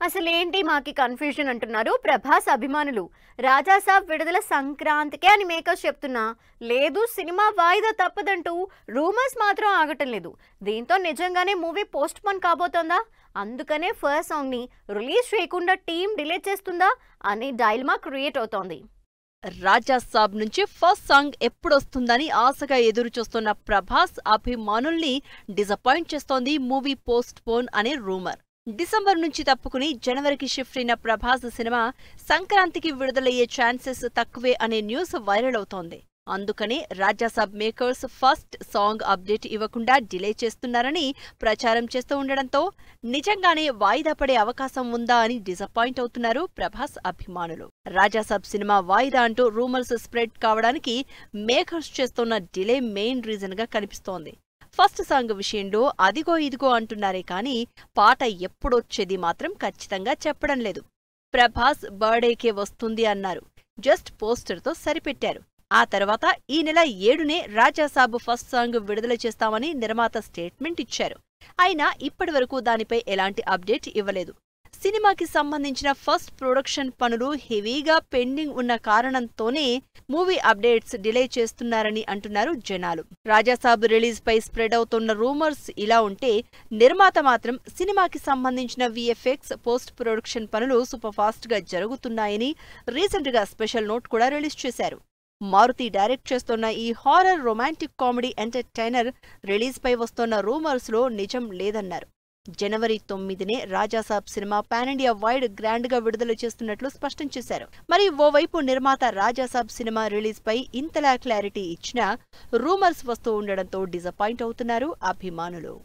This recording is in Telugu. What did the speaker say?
అసలేంటి మాకి కన్ఫ్యూజన్ అంటున్నారు ప్రభాస్ అభిమానులు. రాజాసాబ్ విడుదల సంక్రాంతికే అని మేకర్స్ చెప్తున్నా లేదు సినిమా వాయిదా తప్పదంటూ రూమర్స్ మాత్రం ఆగటం లేదు. దీంతో నిజంగానే మూవీ పోస్ట్ పోన్ కాబోతోందా, అందుకనే ఫస్ట్ సాంగ్ ని రిలీజ్ చేయకుండా టీం డిలే చేస్తుందా అని డైలమా క్రియేట్ అవుతోంది. రాజాసాబ్ నుంచి ఫస్ట్ సాంగ్ ఎప్పుడొస్తుందని ఆశగా ఎదురుచూస్తున్న ప్రభాస్ అభిమానుల్ని డిసప్పాయింట్ చేస్తోంది మూవీ పోస్ట్ పోన్ అనే రూమర్. డిసెంబర్ నుంచి తప్పుకుని జనవరికి షిఫ్ట్ అయిన ప్రభాస్ సినిమా సంక్రాంతికి విడుదలయ్యే ఛాన్సెస్ తక్కువే అనే న్యూస్ వైరల్ అవుతోంది. అందుకనే Raja Saab makers first song update ఇవ్వకుండా డిలే చేస్తున్నారని ప్రచారం చేస్తూ ఉండడంతో నిజంగానే వాయిదా పడే అవకాశం ఉందా అని డిసప్పాయింట్ అవుతున్నారు ప్రభాస్ అభిమానులు. రాజాసాబ్ సినిమా వాయిదా అంటూ రూమర్స్ స్ప్రెడ్ కావడానికి మేకర్స్ చేస్తున్న డిలే మెయిన్ రీజన్ గా కనిపిస్తోంది. ఫస్ట్ సాంగ్ విషయంలో అదిగో ఇదిగో అంటున్నారే కానీ పాట ఎప్పుడొచ్చేది మాత్రం ఖచ్చితంగా చెప్పడం లేదు. ప్రభాస్ బర్త్డేకే వస్తుంది అన్నారు, జస్ట్ పోస్టర్తో సరిపెట్టారు. ఆ తర్వాత ఈ నెల 7నే రాజాసాబ్ ఫస్ట్ సాంగ్ విడుదల చేస్తామని నిర్మాత స్టేట్మెంట్ ఇచ్చారు. అయినా ఇప్పటివరకు దానిపై ఎలాంటి అప్డేట్ ఇవ్వలేదు. సినిమాకి సంబంధించిన ఫస్ట్ ప్రొడక్షన్ పనులు హెవీగా పెండింగ్ ఉన్న కారణంతోనే మూవీ అప్డేట్స్ డిలే చేస్తున్నారని అంటున్నారు జనాలు. రాజాసాబ్ రిలీజ్ పై స్ప్రెడ్ అవుతున్న రూమర్స్ ఇలా ఉంటే, నిర్మాత మాత్రం సినిమాకి సంబంధించిన విఎఫ్ఎక్స్ పోస్ట్ ప్రొడక్షన్ పనులు సూపర్ ఫాస్ట్ గా జరుగుతున్నాయని రీసెంట్ గా స్పెషల్ నోట్ కూడా రిలీజ్ చేశారు. మారుతి డైరెక్ట్ చేస్తున్న ఈ horror romantic comedy entertainer release పై వస్తున్న రూమర్స్ లో నిజం లేదన్నారు. జనవరి 9నే రాజాసాబ్ సినిమా పాన్ ఇండియా వైడ్ గ్రాండ్ గా విడుదల చేస్తున్నట్లు స్పష్టం చేశారు. మరి ఓవైపు నిర్మాత రాజాసాబ్ సినిమా రిలీజ్ పై ఇంతలా క్లారిటీ ఇచ్చినా రూమర్స్ వస్తూ ఉండడంతో డిసప్పాయింట్ అవుతున్నారు అభిమానులు.